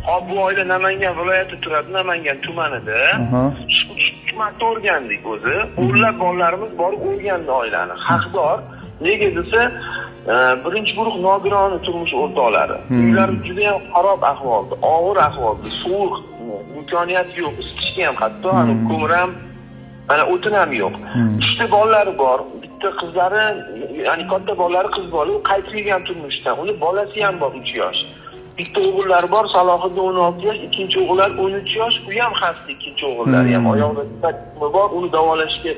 Hop bu oila Namangan viloyati turadi, Namangan tumanida. Shu marta o'rgandik o'zi. O'nlab bolalarimiz borib o'rgandi oilani. Haqdor. Nega desa, birinchi guruh nogironli turmush o'rtoqlari. Uylari juda ham xarob ahvolda, og'ir ahvolda, sovuq, imkoniyat yo'q, isitishga ham hatto ko'mir ham, mana o'tin ham yo'q. 3 ta bolalari bor. Bitta qizlari, ya'ni katta bolalari qiz bola, qaytgan turmushdan. Uni bolasi ham bor 3 yosh. Bitta o'g'illari bor, Salohiddin 16 yosh, ikkinchi o'g'illar 13 yosh, u ham xasta ikkinchi o'g'illari ham oyog'ida taqma bor, uni davolashga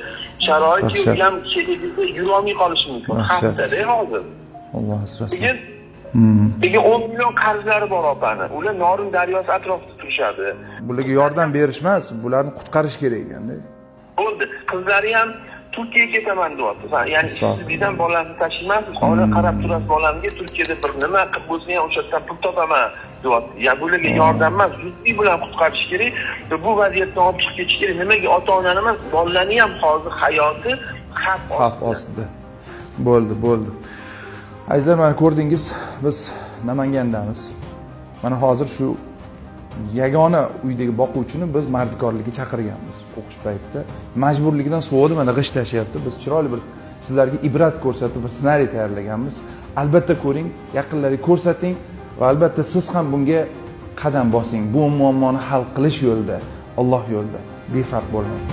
sharoit yo'q, u ham chetida yura olmay qolishi mumkin. Xastada hozir. Alloh asrasin. Lekin 10 million qarzlari bor opani. Ular Norin daryosi atrofida turishadi. Bularga yordam berish emas, bularni qutqarish kerak ekanda. Bo'ldi. Qizlari ham Turkiyaga ketaman deyapti. Ya'ni siz bizdan bolamni tashiymansiz, hozir qarab turasiz bolamga Turkiyada bir nima qilib bo'lsa ham o'sha yerdan pul topaman deyapti. Ya bularga yordam emas, zudlik bilan qutqarish kerak. Va bu vaziyatdan olib chiqib ketish kerak. Nimaga ota-onani emas, bolalarning ham hozir hayoti xavf ostida. Bo'ldi. Azizlar, mana ko'rdingiz, biz Namangandamiz. Mana hozir shu yagona uydagi boquvchini biz mardikorlikka chaqirganmiz o'qish paytida. Majburligidan sovodi, mana g'isht tashyapti. Biz chiroyli bir sizlarga ibrat ko'rsatib bir ssenariy tayyorlaganmiz. Albatta ko'ring, yaqinlarga ko'rsating va albatta siz ham bunga qadam bosing. Bu muammoni hal qilish yo'lida, Alloh yo'lida befarq bo'lmang.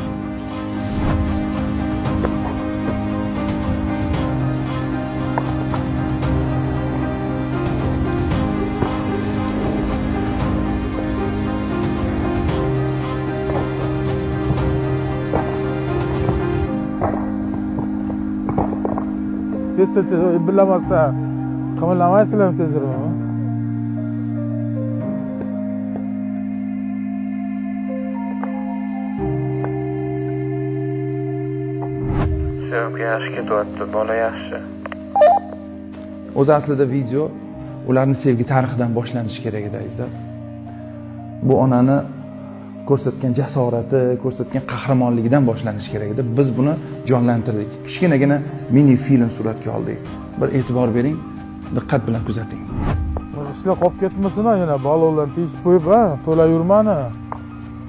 Tez billamasa qimirlamaysizlar tezroq. Sevgi yaxshi ketyapti, bola yaxshi. O'zi aslida video ularning sevgi tarixidan boshlanishi kerak edi azizlar. Bu onani ko'rsatgan jasorati, ko'rsatgan qahramonligidan boshlanishi kerak edi. Biz buni jonlantirdik. Kichkinagina mini film suratga oldik. Bir e'tibor bering, diqqat bilan kuzating. Ishlar qolib ketmasin, yana balolar teshib qo'yib, to'la yurmani.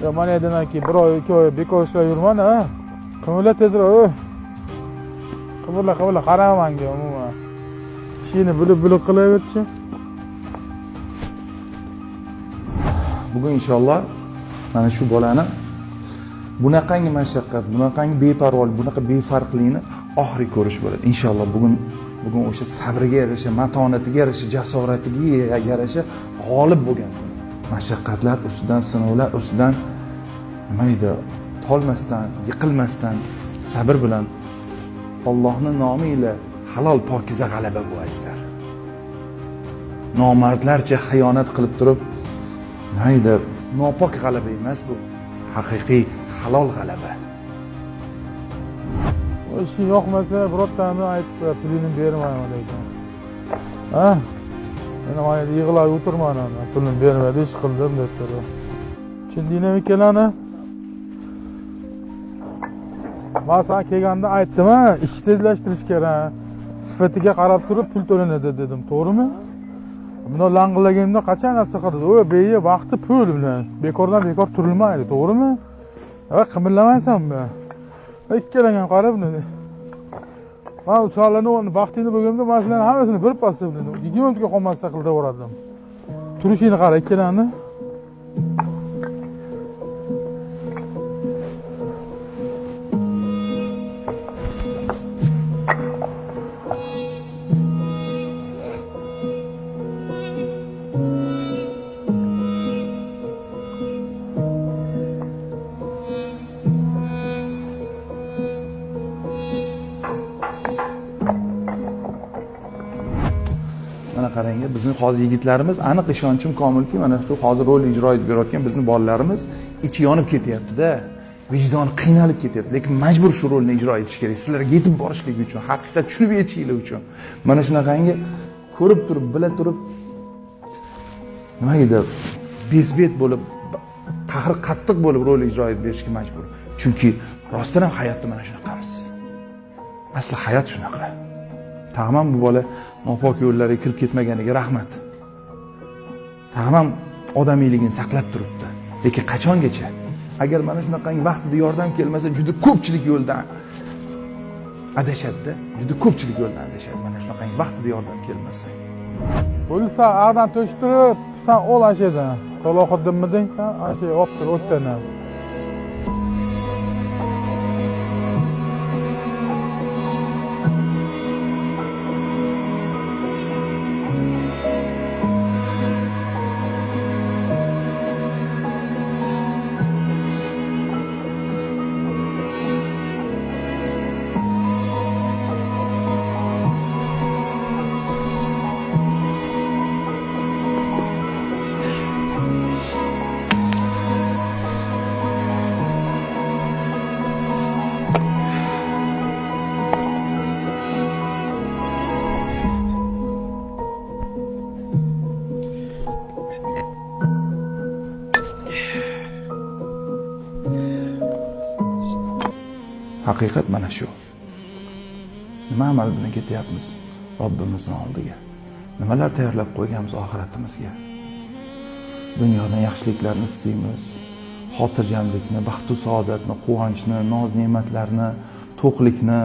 Ya mana demakki 1 oy, 2 oy bekor ishlar yurmani, qimirla tezroq. Qimirla, qarama menga umuman. Ishini bilib qilaverchi. Bugun inshaalloh mana shu bolani bunaqangi mashaqqat, bunaqangi beparvolik, bunaqa befarqlikni oxiri ko'rish bo'ladi. Inshaalloh bugun o'sha sabriga yarasha, matonatiga yarasha, jasoratiga yarasha g'olib bo'lgan. Mashaqqatlar ustidan, sinovlar ustidan nima edi, tolmasdan, yiqilmasdan, sabr bilan Allohning nomi ila halol pokiza g'alaba bu azizlar. Nomardlarcha xiyonat qilib turib, nima edi, nopok g'alaba emas bu, haqiqiy halol g'alaba. O ishi yoqmasa, birortani aytib pulini bermayman ekan. Meni mana yig'lab o'tirman, pulini bermadi, ish qildim deb turdi. Tushundingmi ikkalani? Men sana kelganda aytdim, ishni tezlashtirish kerak. Sifatiga qarab turib pul to'lanadi dedim, to'g'rimi? Buni lang'illaganimda qachon narsa qildi? O beyi vaqti pul bilan bekordan bekor turilmaydi, to'g'rimi? Va qimirlamaysanmi? Ikkalangan qarab dedi. Men ularni vaqtini bo'lganda mana shularning hammasini bir pasda bildim. 20 minutga qolmasdan qildirib yubordim. Turishini qara ikkalani. Mana qarang, bizning hozir yigitlarimiz aniq ishonchim komilki, mana shu hozir rol ijro etib berayotgan bizning bolalarimiz ichi yonib ketyapti-da, vijdoni qiynalib ketyapti, lekin majbur shu rolni ijro etish kerak. Sizlarga yetib borishlik uchun, haqiqat tushunib yetishinglar uchun. Mana shunaqangi ko'rib turib, bila turib nima edi, bezbet bo'lib, qahri qattiq bo'lib rol ijro etib berishga majbur. Chunki rostdan ham hayotda mana shunaqamiz. Asli hayot shunaqa. Tag'am bu bola nopok yo'llarga kirib ketmaganiga rahmat. Tag'am odamiyligini saqlab turibdi. Lekin qachongacha? Agar mana shunaqangi vaqtida yordam kelmasa, juda ko'pchilik yo'ldan adashadi-da. Juda ko'pchilik yo'ldan adashadi. Mana shunaqangi vaqtida yordam kelmasa. bo'lsa ag'dan to'shtirib san ol ashadan Salohiddinmiding san asha olib tur o'tdan. Haqiqat mana shu. Nima amal bilan ketyapmiz Robbimizning oldiga? Nimalar tayyorlab qo'yganmiz oxiratimizga? Dunyodan yaxshiliklarni istaymiz, xotirjamlikni, baxt va saodatni, quvonchni, noz-ne'matlarni, to'qlikni.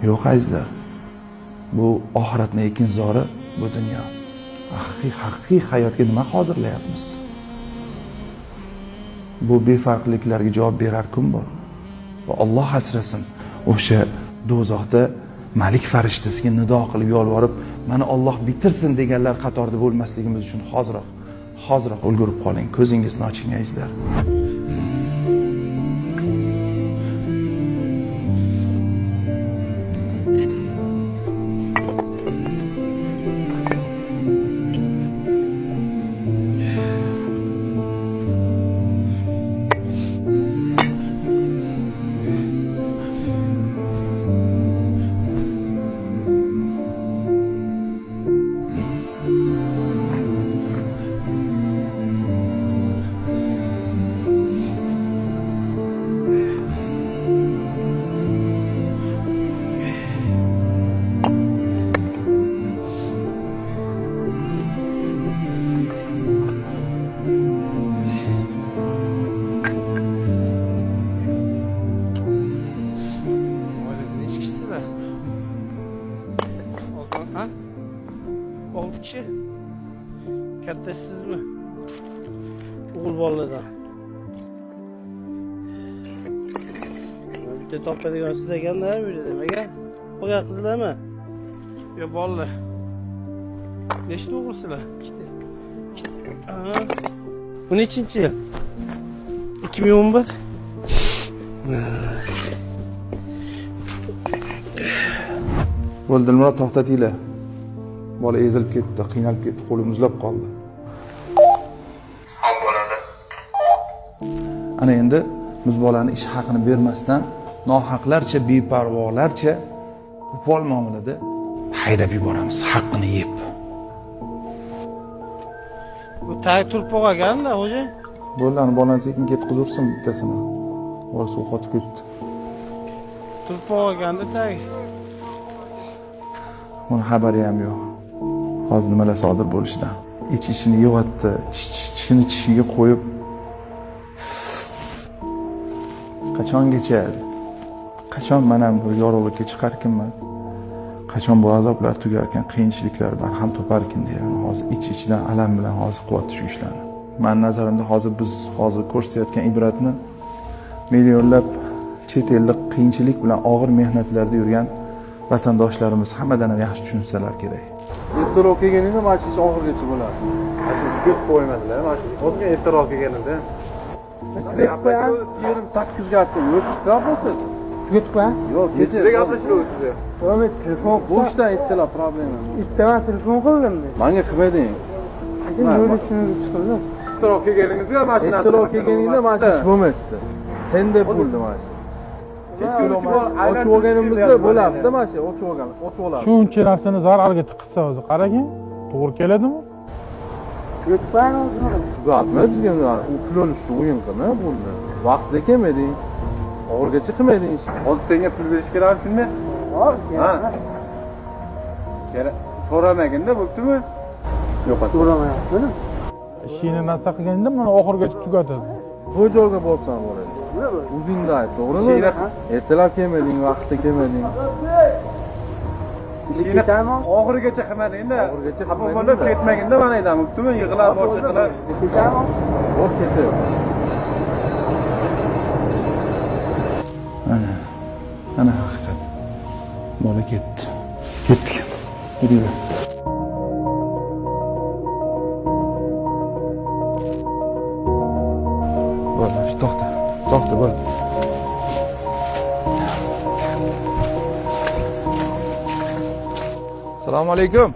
Yo'q azizlar. Bu oxiratning ekinzori bu dunyo. Haqiqiy hayotga nima hozirlayapmiz? Bu befarqliklarga javob berar kun bor. Va Alloh asrasin, o'sha do'zaxda malik farishtasiga nido qilib yolvorib, "Mani Alloh bitirsin" deganlar qatorida bo'lmasligimiz uchun hoziroq ulgurib qoling. Ko'zingizni oching azizlar. Olti kishi. Kattasi sizmi? O'g'il bolalardan. Bitta topadigan siz ekanda bu yerda demak-a? Qo'ygan qizlarmi? Yo bolalar. Nechta o'g'ilsizlar? Ikkita. Bu nechinchi yil? 2011. Bo'ldi, Dilmurod, to'xtatinglar. Bola ezilib ketdi, qiynalib ketdi, qo'li muzlab qoldi. Ana endi biz bolani ish haqini bermasdan, nohaqlarcha, beparvolarcha qo'pol muomalada haydab yuboramiz, haqqini yeb. Bu tag turib qolganda, xo'ja. Bo'ldi, ana bolani sekin ketkizursin bittasini. Bola suv qotib ketdi. Turib qolganda tag. Uni xabari ham yo'q. Hozir nimalar sodir bo'lishidan. Ich-ichini yeyapti, tishini tishiga qo'yib. Qachon men ham bu yorug'likka chiqarkinman? Qachon bu azoblar tugarkan, qiyinchiliklar barham toparkin degan hozir ich-ichidan alam bilan hozir qilyapti shu ishlarni. Men nazarimda biz ko'rsatayotgan ibratni millionlab chet elda qiyinchilik bilan og'ir mehnatlarda yurgan vatandoshlarimiz hammadan ham yaxshi tushunsalar kerak. Ertaroq kelganingda mana shu ish oxirigacha bo'ladi. Ko'p qo'ymadilar, mana shu o'zga ertaroq kelganida. Yerim 8 ga o'tishda bo'lsa. Yo'qpa? Yo'q, kechada gaplashib o'tishdi. O'mi telefon Bo'shda aytdilar problema. Istaman telefon qildim. Menga qilmading. Yo'lishini chiqildim. Ertaroq kelganingizda mashina. Ertaroq kelganingda mana shu ish bo'lmasdi. Senda bo'ldi mana shu. Ochib olganimizda bo'lardi mana shu, ochib olgan. Shuncha narsani zararga tiqsa o'zi qaragin, to'g'ri keladimi? Yo'qpa? Gapma bizga u pulni shu o'yin qilma bo'ldi. Vaqtida kelmading. Og'irgacha qilmading. Hozir senga pul berish kerak shunmi? Ha. Kerak. So'ramaganda bo'ptimi? Yo'q, So'ramayapman. ishingni narsa qilganda mana oxirigacha tugatadi. Bu joyga bo'lsam bo'ladi. O'zingda ayt, to'g'rimi? Ertalab kelmading, vaqtida kelmading. Ishini Oxirigacha qilmading-da. Xafa bo'lib ketmagin-da mana aytam. Tumi yig'lab boshqalar. Bo'p ketdi. Ana haqiqat. Bola ketdi. Ketdik. Yuringlar. Bo'ldi, to'xta. To'xta, bo'ldi. Assalomu alaykum.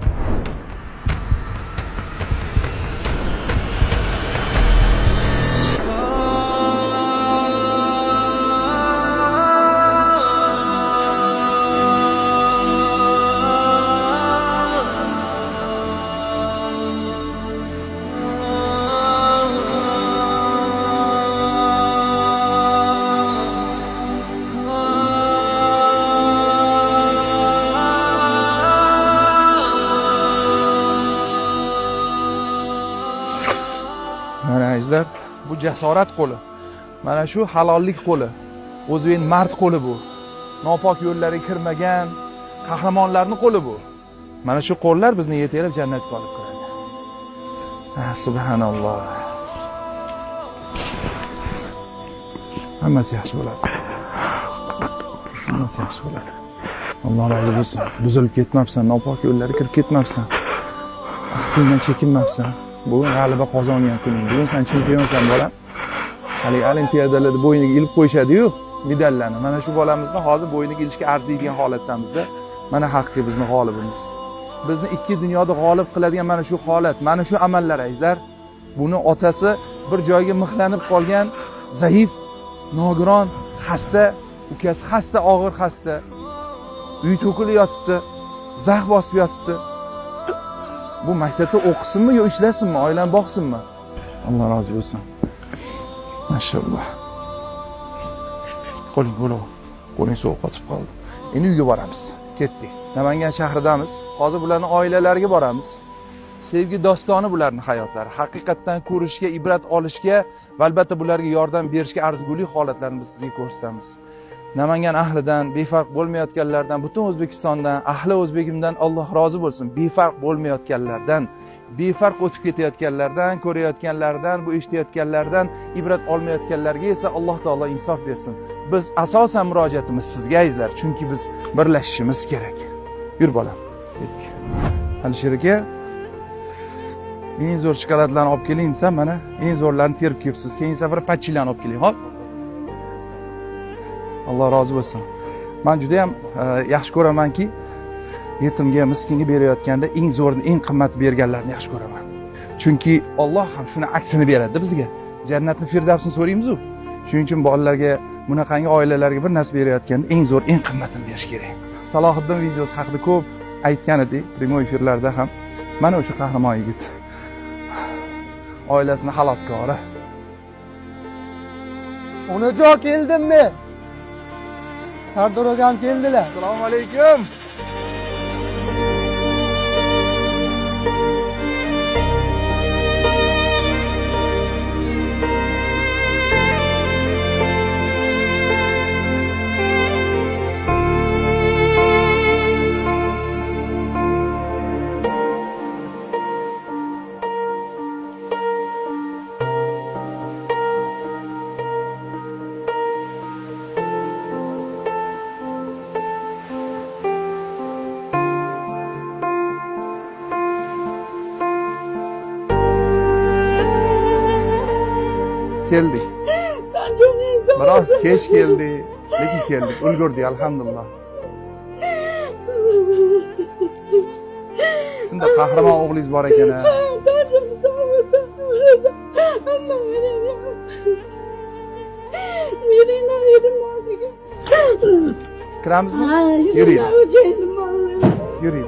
Mana izlar, bu jasorat qo'li. Mana shu halollik qo'li. O'zbek mard qo'li bu. Nopok yo'llarga kirmagan qahramonlarning qo'li bu. Mana shu qo'llar bizni yetaklab jannatga olib kiradi. Subhanalloh. Hammasi yaxshi bo'ladi. Hammasi yaxshi bo'ladi. Alloh rozi bo'lsin. Buzilib ketmabsan, nopok yo'llarga kirib ketmabsan. Ahtingdan chekinmabsan. Bugun g'alaba qozongan kuning. Bugun sen chempionsan bolam. Hali olimpiadalarda bo'yniga ilib qo'yishadi-yu, medallarni. Mana shu bolamizni hozir bo'yniga ilishga arziydigan holatdamizda. Mana haqiqiy bizning g'olibimiz. Bizni ikki dunyoda g'olib qiladigan mana shu holat, mana shu amallar azizlar. Buni otasi bir joyga mixlanib qolgan, zaif, nogiron, xasta, ukasi xasta, og'ir xasta. Uy to'kilib yotibdi, zax bosib yotibdi. Bu maktabda o'qisinmi yo ishlasinmi, oilani boqsinmi? Alloh rozi bo'lsin. Mashalloh. Qo'ling bo'lo. Qo'ling sovuq qotib qoldi. Endi uyga boramiz. Ketdik. Namangan shahridamiz. Hozir bularning oilalariga boramiz. Sevgi dostoni bularning hayotlari. Haqiqatdan ko'rishga, ibrat olishga va albatta bularga yordam berishga arzigulik holatlarni biz sizga ko'rsatamiz. Namangan ahlidan, befarq bo'lmayotganlardan, butun O'zbekistondan, ahli O'zbekimdan Alloh rozi bo'lsin. Befarq bo'lmayotganlardan, befarq o'tib ketayotganlardan, ko'rayotganlardan, bu eshitayotganlardan, ibrat olmayotganlarga esa Alloh taolo insof bersin. Biz asosan murojaatimiz sizga azizlar, chunki biz birlashishimiz kerak. Yur bolam. Ketdik. Alisher aka, eng zo'r shokoladlarni olib keling desam, mana eng zo'rlarini terib kelibsiz. Keyingi safar patchilarni olib keling, xo'p? Alloh rozi bo'lsin. Men juda ham yaxshi ko'ramanki, yetimga, miskinga berayotganda eng zo'rini, eng qimmat berganlarni yaxshi ko'raman. Chunki Alloh ham shuni aksini beradi bizga. Jannatning firdavsini so'raymiz-ku. Shuning uchun bolalarga, bunaqangi oilalarga bir narsa berayotganda eng zo'r, eng qimmatini berish kerak. Salohiddin videosi haqida ko'p aytgan edik, primoy efirlarda ham. Mana o'sha qahramon yigit. Oilasini xaloskori. Onajon keldimmi? Sardor akam keldilar. Assalomu alaykum. Keldik. Biroz kech keldi, lekin keldik. Ulgurdik, alhamdulillah. Shunda qahramon o'g'lingiz bor ekan. Kiramizmi? Yuring. Yuring.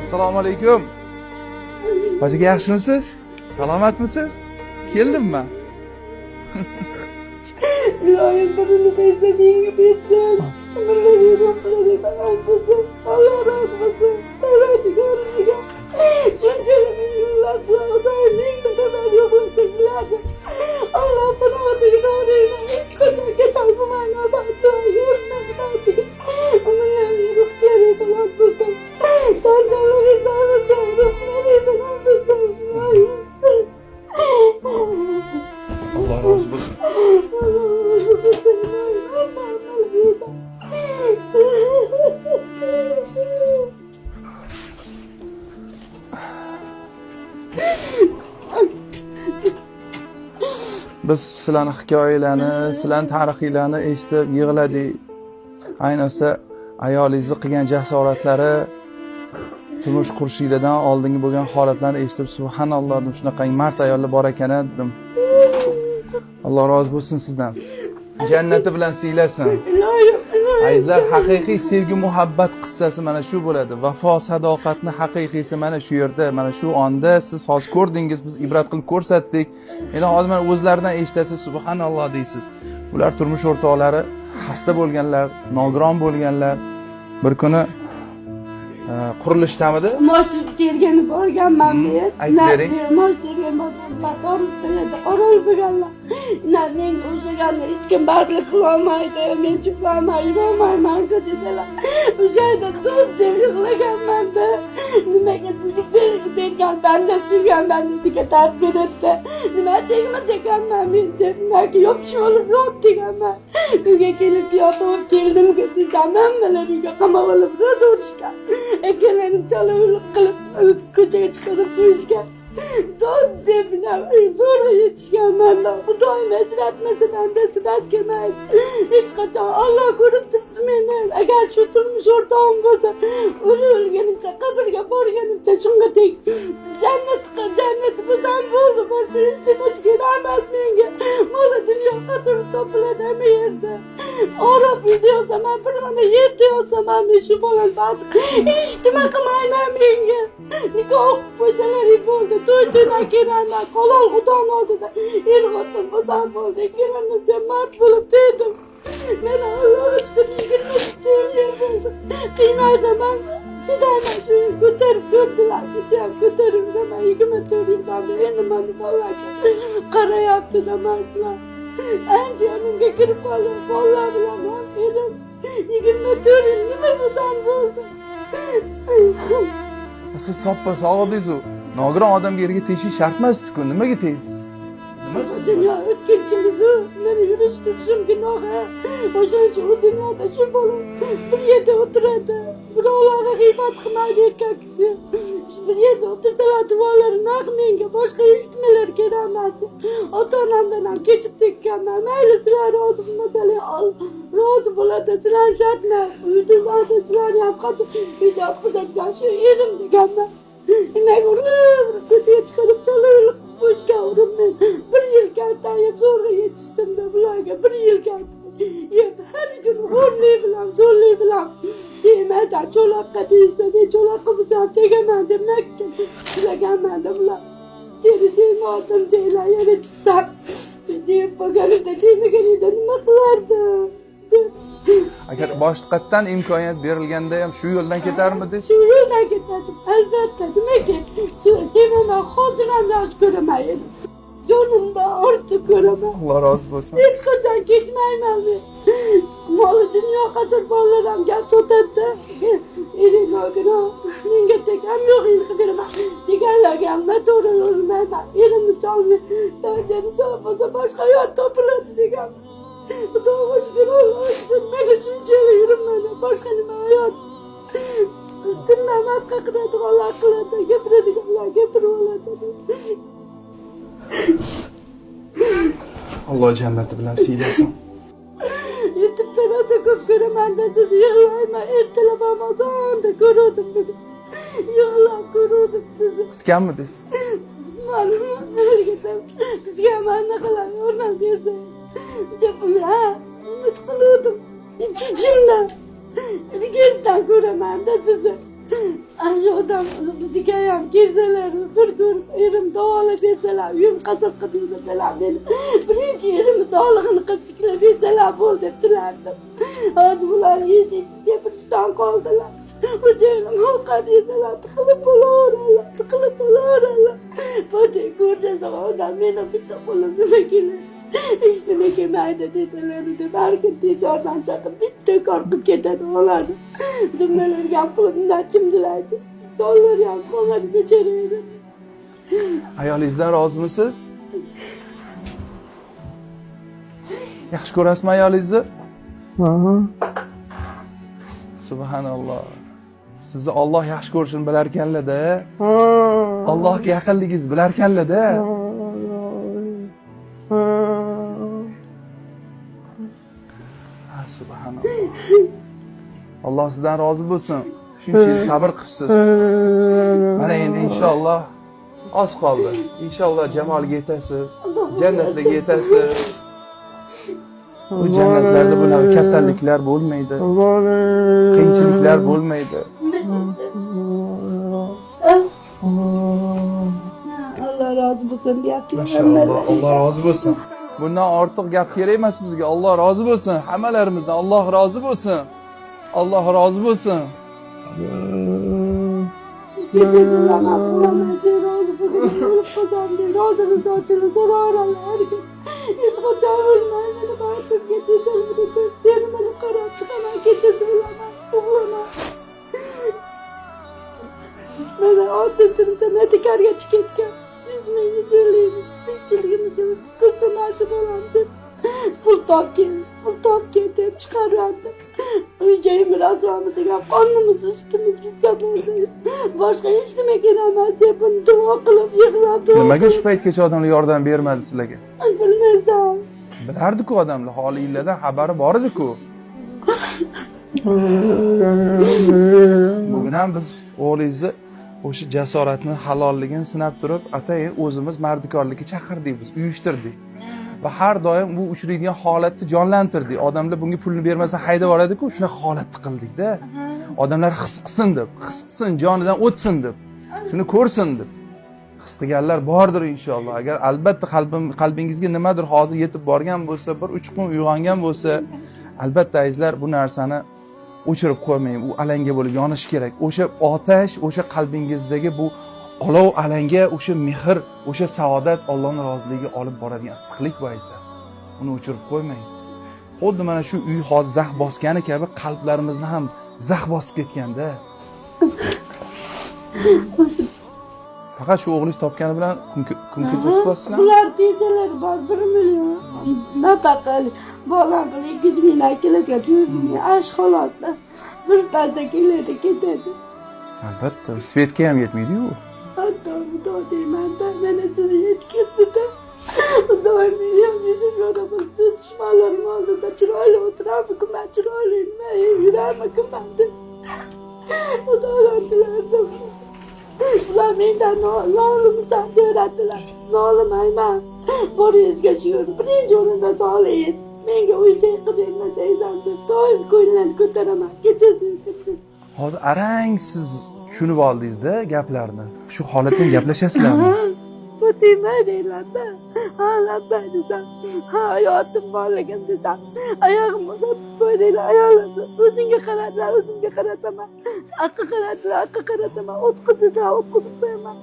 Assalomu alaykum. Hojiga yaxshimisiz? Salomatmisiz? Keldimmi? Iloyim birini bezdadingmi, bezdad. biz sizlarni hikoyalarni, sizlarni tarixinglarni eshitib yig'ladik. Ayniqsa ayolingizni qilgan jasoratlari, turmush qurishinglardan oldingi bo'lgan holatlarni eshitib, subhanalloh, shunaqa mard ayollar bor ekan dedim. Alloh rozi bo'lsin sizdan. Jannati bilan siylasin. Azizlar, haqiqiy sevgi muhabbat qissasi mana shu bo'ladi. Vafo, sadoqatni haqiqiysi mana shu yerda, mana shu onda siz hozir ko'rdingiz, biz ibrat qilib ko'rsatdik. Endi hozir mana o'zlaridan eshitasiz, subhanalloh deysiz. Ular turmush o'rtoqlari xasta bo'lganlar, nogiron bo'lganlar. Bir kuni qurilishdamidi? Mosh tergani borganman men. Aytib bering. Mosh tergan motor ustida qo'rol bo'lganlar. Men o'zgani hech kim badlik qila olmaydi. Men chiqaman, yurolmayman dedilar. O'sha yerda to'p deb yig'laganman-da. Nimaga sizni bergan banda suygan bandiga tark beribdi. Nima tegmas ekanman men deb yopishib olib yop deganman. Uyga kelib yotib keldim deganman, hammalar uyga qamab olib ro'z urishgan. Ekelerim çalıvırlık kılıp koçaya çıkarıp uyuşken. Don debine sonra yetişken ben de bu doyum ecretmesi bende sıdaç kemer. Hiç kaçan Allah korup tuttu beni. Eğer şu turmuş ortağım olsa ölü ölgenimse kabirge borgenimse şunga tek cennet buradan buldu. Başka üstüne çıkaramaz menge. Malı dünya katırı topladı hem yerde. Arap diyorsam ben bir bana yer diyorsam ben meşhur olan artık. İçtim akım aynen menge. Nikah poğaçaları buldu. Duyduğuna girenler kolol kudan oldu da. İrgatım kudan oldu. Girenler mart bulup dedim. Ben Allah aşkına yigirmek istiyorum. Kıymaydı ben. Çıkarma şuyu götürüp gördüler. Gideceğim götürüm de ben yigirmek istiyorum. Benim adım Allah'a. Kara yaptı da maşlar. En canımga kirib qolib, bolalar bilan edim. 24 yil nima bo'lsam bo'ldi. Siz soppa sog'dingiz-ku. Nogiron odamga yerga tegish shart emas-ku. Nimaga tegdingiz? Dünya o'tkinchimiz-u, meni yurish turishim gunoh. O'shancha u dunyoda shu bola bir yerda o'tiradi. Birovlarga g'iybat qilmaydi erkak kishi. Bir yerda o'tirsalar duolari naq menga boshqa eshitmalar kerak emas. Ota-onamdan ham kechib tekkanman. Mayli sizlar rozi bo'lmasalar, rozi bo'ladi, sizlar shart emas. Uyda sizlarni ham qatib hijob qiladigan shu edim deganman. Ko'chaga chiqarib chalib qo'shgan urimmen. Bir yil kaltayib zo'rg'a yetishdim-da bularga. Bir yil kaltayib har kun xo'rlik bilan, zo'rlik bilan demaysan cho'loqqa deyishsa, men cho'loqqa bo'lsam tegaman deb tilaganman-da bular. Seni sevmadim deylar, yana chiqsam. Deb bo'lganida demaganida nima qilardim? Agar boshqatdan imkoniyat berilganda ham shu yo'ldan ketarmidingiz? Shu yo'ldan ketardim, albatta. Nimaga? Sevaman, hozir ham yaxshi ko'raman. Jonimdan ortiq ko'raman. Alloh rozi bo'lsin. Hech qachon kechmayman men. Moli dunyo qasr bolalar ham gap sotadi-da. Ering nogiron, menga tegam yo'q yilqi beraman. Deganlarga ham noto'g'ri o'lmayman. Erimni cholni, tojani bo'lsa boshqa hayot topiladi degan. Xudoga shukr, Alloh shukr, meni shunchalik yuribman, boshqa nima hayot. Ustimdan nafqa qiladiganlar qiladi, gapiradiganlar gapirib oladi. Alloh jannati bilan siylasin. YouTube'dan o'ta ko'p ko'raman dedi, yig'layman, ertalab Amazonda ko'rdim bugun. Yig'lab ko'rdim sizni. Kutganmidingiz? Mana o'rgatam. Bizga mana qilay, o'rnab bersangiz. Deb umid qildim. Ichimdan. Ilgaridan ko'raman-da sizni. Shu odam bizga ham kelsalar, bir ko'rib, erim davolab bersalar, uyim qasr qilib bersalar meni. Birinchi erim sog'lig'ini qilib bersalar bo'ldi deb tilardim. Hozir ular yeyish gapirishdan qoldilar. Xo'jayinim ovqat yesalar, tiqilib bo'laveradilar. Fotiha ko'rsa odam meni bitta qo'lim nima keladi. Hech nima kelmaydi dedilar deb har kun tezordan chaqib bitta qo'rqib ketadi ularni. Dummalarga ham pulimdan chimdilaydi. Jonlari ham qoladi bechoraydi. Ayolingizdan rozimisiz? Yaxshi ko'rasizmi ayolingizni? Subhanalloh. Sizni Alloh yaxshi ko'rishini bilar ekanlar-da. Allohga yaqinligingizni bilar ekanlar-da. subhanalloh. Alloh sizdan rozi bo'lsin. Shuncha yil sabr qilibsiz. Mana endi inshaalloh oz qoldi. Inshaalloh jamolga yetasiz. Jannatlarga yetasiz. Bu jannatlarda bunaqa kasalliklar bo'lmaydi. Qiyinchiliklar bo'lmaydi. Allah razı bo'lsin deyapti. Maşallah, Allah razı bo'lsin. Bundan ortiq gap kerak emas bizga. Alloh rozi bo'lsin. Hammalarimizdan Alloh rozi bo'lsin. Alloh rozi bo'lsin. Kechasidan Abdullohdan razı bo'lib qolgandi. Rozi rizochini so'raveradi har kun. Hech qachon o'lmayman. Baytib ketdi. Seni mana qarab chiqaman kechasi bilan. Uxlaman. Mana oddiy san'atkorga chiqayotgan. 100 mingni jo'laydi. Tirikchiligimizga qilsa mashi bo'ladi deb pul topgan deb chiqaradi. Uyjayimiz aslomizga qonimiz ustimiz bitsa bo'ldi. Boshqa hech nima kerakmas deb buni duo qilib yig'lab Nimaga shu paytgacha odamlar yordam bermadi sizlarga? bilmaysan. Bilardi-ku odamlar, holinglardan xabari bor edi-ku. Bugun ham biz o'g'lingizni o'sha jasoratni, halolligini sinab turib, atayin o'zimiz mardikorlikka chaqirdik, biz uyushtirdik. Va har doim bu uchraydigan holatni jonlantirdik. Odamlar bunga pulni bermasa haydab yuboradi-ku, shunaqa holatni qildik-da. Odamlar his qilsin deb, his qilsin, jonidan o'tsin deb, shuni ko'rsin deb. His qilganlar bordir inshaalloh. Agar albatta qalbingizga nimadir hozir yetib borgan bo'lsa, bir uchqun uyg'ongan bo'lsa, albatta azizlar bu narsani o'chirib qo'ymang. U alanga bo'lib yonishi kerak. O'sha otash, o'sha qalbingizdagi bu olov alanga, o'sha mehr, o'sha saodat Allohning roziligiga olib boradigan issiqlik bu azizlar. Uni o'chirib qo'ymang. Xuddi mana shu uy hozir zax bosgani kabi qalblarimizni ham zax bosib ketganda. Faqat shu o'g'lingiz topgani bilan kun o'tibasizlar. Bular tezalari bor 1 million. Nafaqali bolam bilan 200 mingdan keladigan 100 ming ash holatda bir pasda keladi ketadi. Albatta, Svetga ham yetmaydi-yu. Hatto deyman-da, mana sizni yetkazdi-da. Doim men ham yuzim yoraman, dushmanlarim oldida chiroyli o'tiramiz-ku, men chiroyli yuramiz-ku deb. Xudodan tilardim. Ular mendan nolimdan so'radilar. Nolimayman. Boringizga shugur. Birinchi o'rinda sog'ligingiz. Menga uy-joy qilib bermasangiz deb doim ko'nglimni ko'taraman. Kechasi. Hozir arang siz tushunib oldingiz-da gaplarni. Shu holatdan gaplashasizlarmi? Bu demay deyiladi. Ha, labba desam. Ha, hayotim borligim desam. Oyog'imni uzatib qo'ydilar ayollarni. O'zingga qaradilar, o'zimga qarataman. Aqqa qarataman. O'tqizdilar, o'tqizib qo'yaman.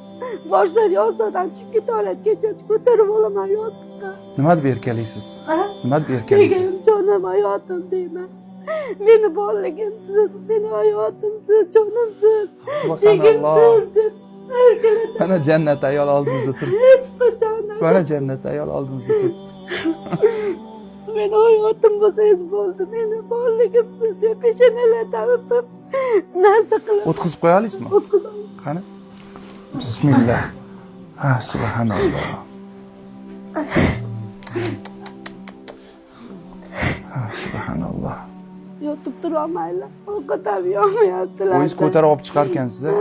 Boshlar yozdan tushib ketoladi. Kechasi ko'tarib olaman yostiqqa. Nima deb erkalaysiz? Nima deb erkalaysiz? Degan jonim hayotim deyman. Meni borligim siz, meni hayotim siz, jonim siz. Subhanalloh. Mana jannat ayol oldingizda turibdi. Hech qachon. Mana jannat ayol oldingizda turibdi. Meni hayotim bo'lsangiz bo'ldi. Meni borligim siz deb peshonalardan o'pib narsa qilib. O'tkazib qo'ya olasizmi? O'tqizaman. Qani? Bismillah. Ha, subhanalloh. Ha, subhanalloh. Yotib turolmaylar. Ovqatam yo'mayaptilar. O'zingiz ko'tarib olib chiqarkansiz-a?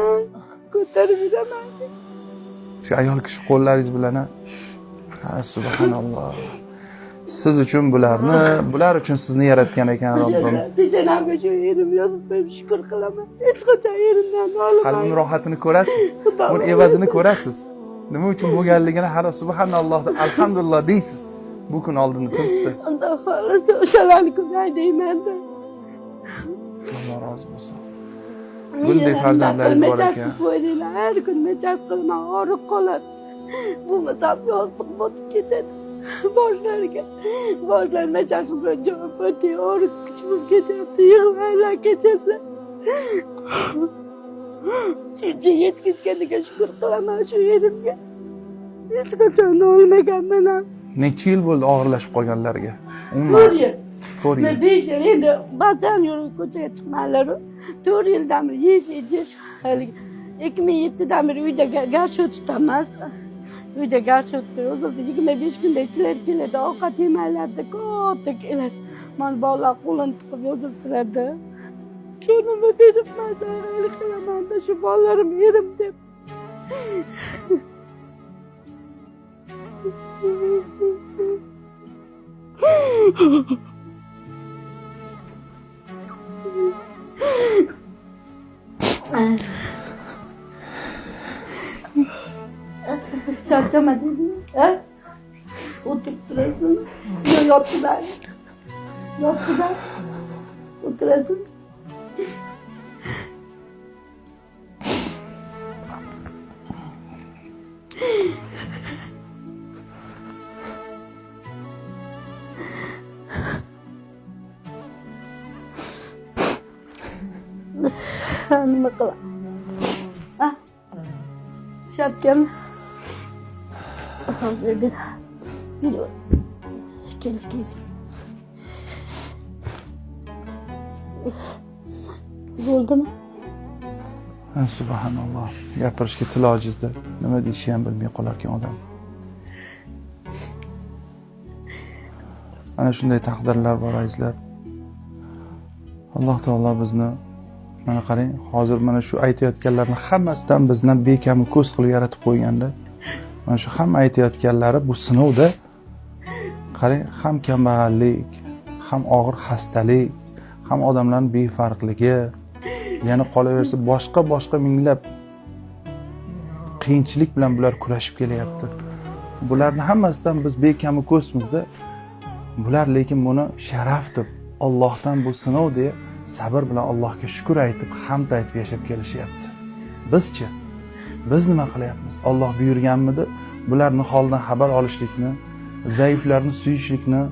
Ko'tarib yuraman. Shu ayol kishi qo'llaringiz bilan. Ha, subhanalloh. Siz uchun bular uchun sizni yaratgan ekan Robbim. Peshanamga shu yerim yozib qo'yib shukr qilaman. Hech qachon yerimdan nolimayman. Qalbim rohatini ko'rasiz. Uni evazini ko'rasiz. Nima uchun bo'lganligini har subhanalloh deb alhamdulillah deysiz. Bu kun oldinda turibdi. Unda xohlasa o'shalarni ko'ray deyman-da. Alloh rozi bo'lsin. Bunday farzandlaringiz bor ekan. Har kun mechas qilaman, og'riq qoladi. Bu misab yostiq botib ketadi. Boshlar mechasi bilan javob berdi, og'riq kuchim ketyapti, yig'laylar kechasi. Shuncha yetkazganiga shukr qilaman shu yerimga. Hech qachon olmaganman ham. Necha yil bo'ldi og'irlashib qolganlarga? 4 yil. 4 yil. Men 5 yil endi ba'zan yurib ko'chaga chiqmanlar-ku. 4 yildan beri yeyish 2007dan beri uyda garchi tutamiz. Uyda garchi tutuyoruz. 25 kunda ichlar keladi, ovqat yemaylarda katta keladi. mana bolalar qo'lini tiqib yozib turadi. Shu nima dedim man tayyorlik qilaman-da shu bolalarim yerim deb. Charchamadingmi? Ha? O'tirib turasizmi? Yo yotdilar. Yotdilar. O'tirasizmi? Nima qilay? Ha? Shartgami? Hozir bir kelib. Bo'ldimi? Subhanalloh. Gapirishga til ojizda. Nima deyishni ham bilmay qolarkan odam. Ana shunday taqdirlar bor azizlar. Alloh taolo bizni mana qarang, hozir mana shu aytayotganlarni hammasidan bizdan bekami ko'z qilib yaratib qo'yganda, mana shu hamma aytayotganlari bu sinovda qarang, ham kambag'allik, ham og'ir xastalik, ham odamlarning befarqligi, yana qolaversa boshqa minglab qiyinchilik bilan bular kurashib kelyapti. Bularning hammasidan biz bekami ko'zmizda. Bular lekin buni sharaf deb, Allohdan bu sinov deb sabr bilan Allohga shukr aytib, hamd aytib yashab kelishyapti. Bizchi? Biz nima qilyapmiz? Alloh buyurganmidi? Bularning holidan xabar olishlikni, zaiflarni suyishlikni,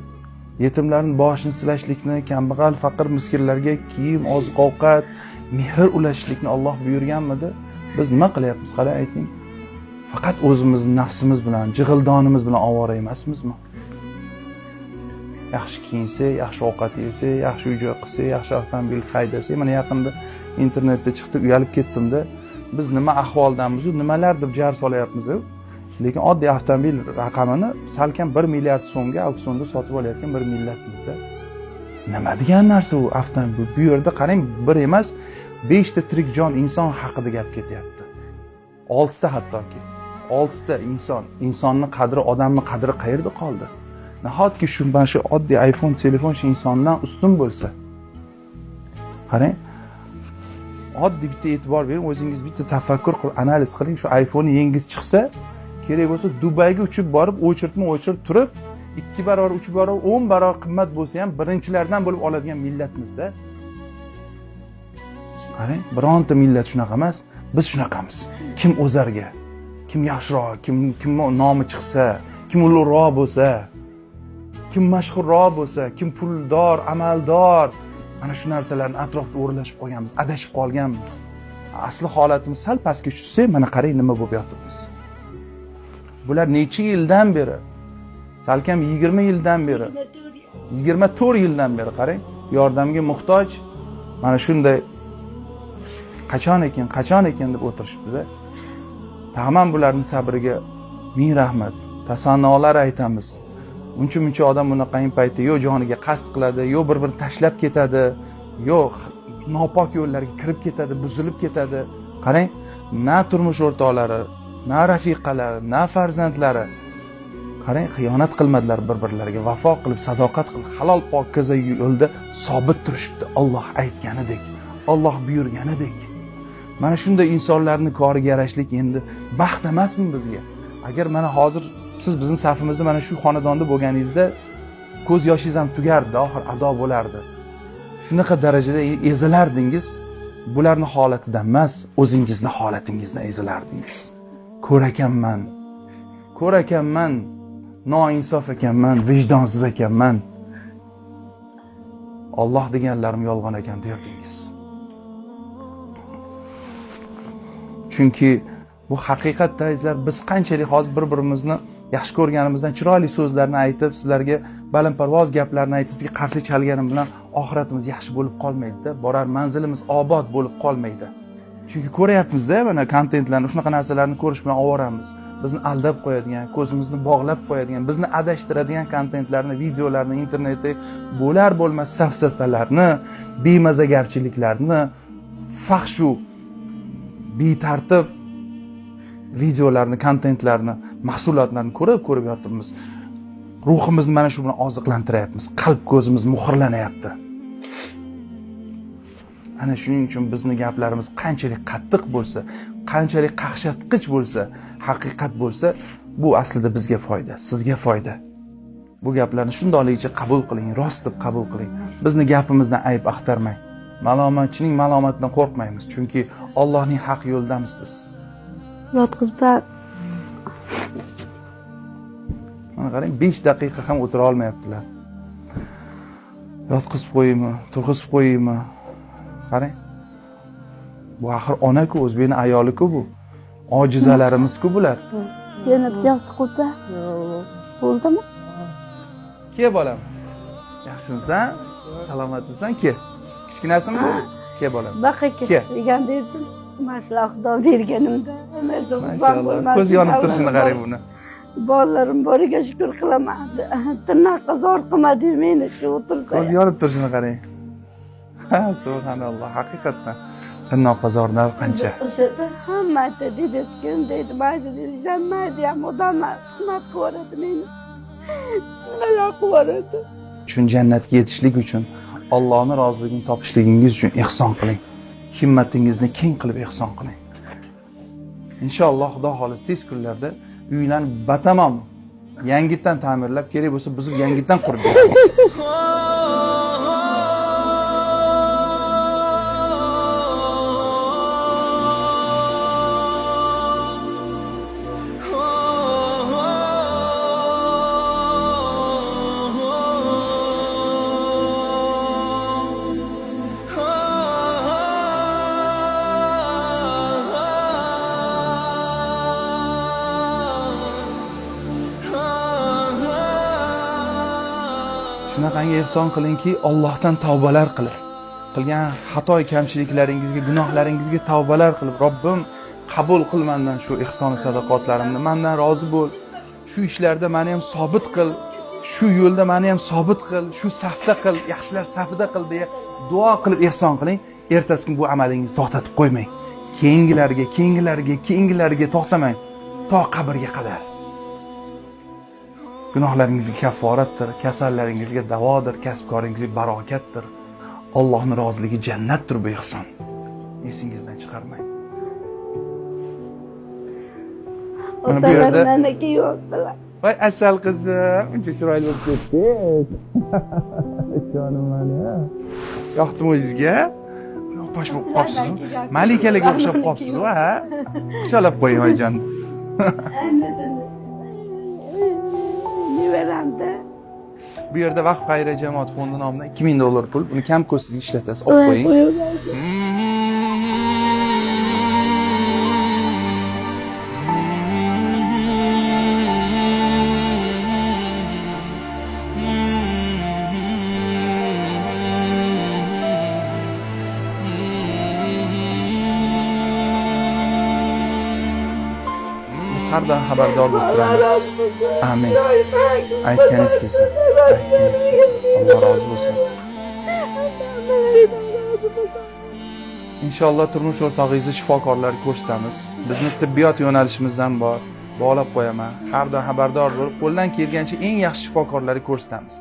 yetimlarning boshini silashlikni, kambag'al, faqir, miskinlarga kiyim, oziq-ovqat, mehr ulashlikni Alloh buyurganmidi? Biz nima qilyapmiz? Qara ayting. Faqat o'zimizning nafsimiz bilan, jig'ildonimiz bilan ovora emasmizmi? Yaxshi kiyinsa, yaxshi ovqat yesa, yaxshi uy-joy qilsa, yaxshi avtomobil haydasa, mana yaqinda internetda chiqdi, uyalib ketdim-da. Biz nima ahvoldamiz, nimalar deb jar solyapmiz. Lekin oddiy avtomobil raqamini salkam 1 milliard so'mga auksionda sotib olayotgan bir millatmizda. Nima degan narsa u avtomobil? Bu yerda qarang, bir emas, 5 ta tirik jon inson haqida gap ketyapti. 6 ta hattoki. 6 ta insonning qadri, odamning qadri qayerda qoldi? Nahotki shundan shu oddiy iPhone telefon shu insondan ustun bo'lsa. Qarang, oddiy bitta e'tibor bering, o'zingiz bitta tafakkur qilib analiz qiling, shu iPhone yangiz chiqsa, kerak bo'lsa Dubayga uchib borib, o'chirib turib, 2 barobar, 3 barobar, 10 barobar qimmat bo'lsa ham birinchilardan bo'lib oladigan millatmizda. Qarang, bironta millat shunaqa emas, biz shunaqamiz. Kim o'zarga, kim yaxshiroq, kim nomi chiqsa, kim ulug'roq bo'lsa, kim mashhurroq bo'lsa, kim puldor, amaldor, mana shu narsalarni atrofda o'rlashib qolganmiz, adashib qolganmiz. Asli holatimiz sal pastga tushsa, mana qarang nima bo'lib yotibmiz. Bular necha yildan beri, salkam 20 yildan beri, 24 yildan beri qarang, yordamga muhtoj, mana shunday qachon ekan deb o'tirishibdi-da. Tamam bularning sabriga ming rahmat, tasannolar aytamiz. Uncha odam bunaqangi paytda yo joniga qasd qiladi, yo bir-birini tashlab ketadi, yo nopok yo'llarga kirib ketadi, buzilib ketadi. Qarang, na turmush o'rtoqlari, na rafiqalari, na farzandlari. Qarang, xiyonat qilmadilar bir-birlariga, vafo qilib, sadoqat qilib, halol pokiza yo'lda sobit turishibdi. Alloh aytganidek, Alloh buyurganidek. Mana shunday insonlarning koriga yarashlik endi baxt emasmi bizga? Agar mana hozir siz bizning safimizda mana shu xonadonda bo'lganingizda ko'z yoshingiz ham tugardi, oxir ado bo'lardi. Shunaqa darajada ezilardingiz, bularning holatidan emas, o'zingizning holatingizdan ezilardingiz. Ko'r ekanman, noinsof ekanman, vijdonsiz ekanman. Alloh deganlarim yolg'on ekan derdingiz. Chunki bu haqiqatda azizlar, biz qanchalik hozir bir-birimizni yaxshi ko'rganimizdan chiroyli so'zlarni aytib, sizlarga balandparvoz gaplarni aytib, sizga qarshi chalganim bilan oxiratimiz yaxshi bo'lib qolmaydi-da, borar manzilimiz obod bo'lib qolmaydi. Chunki ko'ryapmiz-da, mana kontentlarni, shunaqa narsalarni ko'rish bilan ovoramiz. bizni aldab qo'yadigan, ko'zimizni bog'lab qo'yadigan, bizni adashtiradigan kontentlarni, videolarni, internetda bo'lar bo'lmas safsatalarni, bemazagarchiliklarni, fahshu, betartib videolarni, kontentlarni, mahsulotlarni ko'rib yotibmiz. Ruhimizni mana shu bilan oziqlantiryapmiz. Qalb ko'zimiz muhrlanyapti. Ana shuning uchun bizni gaplarimiz qanchalik qattiq bo'lsa, qanchalik qaqshatqich bo'lsa, haqiqat bo'lsa, bu aslida bizga foyda, sizga foyda. Bu gaplarni shundoqligicha qabul qiling, rost deb qabul qiling. Bizni gapimizdan ayb axtarmang. Malomatchining malomatidan qo'rqmaymiz, chunki Allohning haq yo'ldamiz biz. Yotqizlar. Mana qarang, 5 daqiqa ham o'tira olmayaptilar. Yotqizib qo'yaymi, turg'izib qo'yaymi? Qarang. Bu axir ona-ku, o'zbekning ayoli-ku bu. Ojizalarimiz-ku bular. Yana yostiq qo'ypa. Bo'ldimi? Ke bolam. Yaxshimisan? Salomatmisan ke? Kichkinasimi? Ke bolam. Baqaka degan dedim. Masala Xudo berganimda. Maşallah. Ko'z yonib turishini qarang buni. Bolalarim boriga shukr qilaman. Tirnoqqa zor qilmadi meni shu o'tirsa. Ko'z yonib turishini qarang. Ha, subhanalloh, haqiqatdan. Tirnoqqa zorlar qancha. O'shada hamma aytadi, kim deydi, ba'zi deydi, jammaydi ham odamlar xizmat qilardi meni. Nimalar qilardi? Chun jannatga yetishlik uchun, Allohning roziligini topishligingiz uchun ihson qiling. Himmatingizni keng qilib ihson qiling. Inshaalloh Xudo xolis tez kunlarda uylarni batamom yangitdan ta'mirlab, kerak bo'lsa buzib yangitdan qurib beramiz. Shunaqangi ihson qilingki, Allohdan tavbalar qilib, qilgan xato kamchiliklaringizga, gunohlaringizga tavbalar qilib, Robbim qabul qil mendan shu ihson sadaqotlarimni, mendan rozi bo'l. Shu ishlarda meni ham sobit qil, shu yo'lda meni ham sobit qil, shu safda qil, yaxshilar safida qil deya duo qilib ihson qiling. Ertasi kun bu amalingizni to'xtatib qo'ymang. Keyingilarga to'xtamang, to qabrga qadar. Gunohlaringizga kafforatdir, kasallaringizga davodir, kasbkoringizga barokatdir. Allohning roziligi jannatdir bu ihson. Esingizdan chiqarmang. Mana bu yerda meniki yo'qdilar. voy asal qizim, uncha chiroyli bo'lib ketdingiz. Jonim meni. Yoqdimi o'zingizga? Yo'qpash bo'lib qolibsiz. Malikalarga o'xshab qolibsiz, ha? Xushalab qo'ying oyijon. Bu yerda Vaqf xayriya jamoat fondi nomidan $2000 pul, buni kam ko'zsizga ishlatasiz, olib qo'ying. Biz har doim xabardor bo'lib turamiz. Amin. Aytganingiz kelsin. Alloh rozi bo'lsin. Inshaalloh turmush o'rtog'ingizni shifokorlarga ko'rsatamiz. Bizning tibbiyot yo'nalishimiz ham bor. Bog'lab qo'yaman. Har doim xabardor bo'lib, qo'ldan kelgancha eng yaxshi shifokorlarga ko'rsatamiz.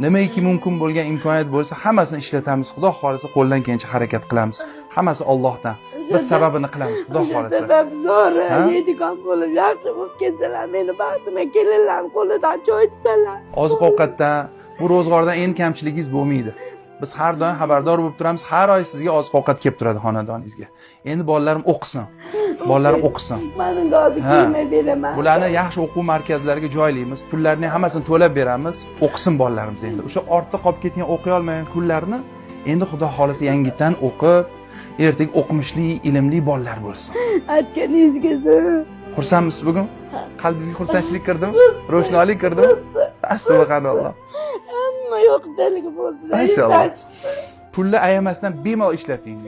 Nimaiki mumkin bo'lgan imkoniyat bo'lsa, hammasini ishlatamiz. Xudo xolisa qo'ldan kelgancha harakat qilamiz. Hammasi Allohdan. Biz sababini qilamiz, Xudo xolisa. Sabab zo'r, yeydigan bo'lib yaxshi bo'lib ketsalar, meni baxtimga kelinlar qo'lidan choy ichsalar. Oziq-ovqatdan, bu ro'zg'ordan endi kamchiligingiz bo'lmaydi. Biz har doim xabardor bo'lib turamiz. Har oy sizga oziq-ovqat kelib turadi xonadoningizga. Endi bolalarim o'qisin. Bolalarim o'qisin. Meni hozir kiyimay beraman. Bularni yaxshi o'quv markazlariga joylaymiz. Pullarni hammasini to'lab beramiz. O'qisin bolalarimiz endi. O'sha ortda qolib ketgan o'qiy olmagan kunlarni endi Xudo xolisa yangitdan o'qib, ertaga o'qimishli, ilmli bolalar bo'lsin. Aytganingizga Xursandmisiz bugun? Qalbingizga xursandchilik kirdimi? Ro'shnolik kirdimi? Subhanalloh. Hamma yo'qdaligi bo'ldi. Maşallah. Pulni ayamasdan bemalol ishlating.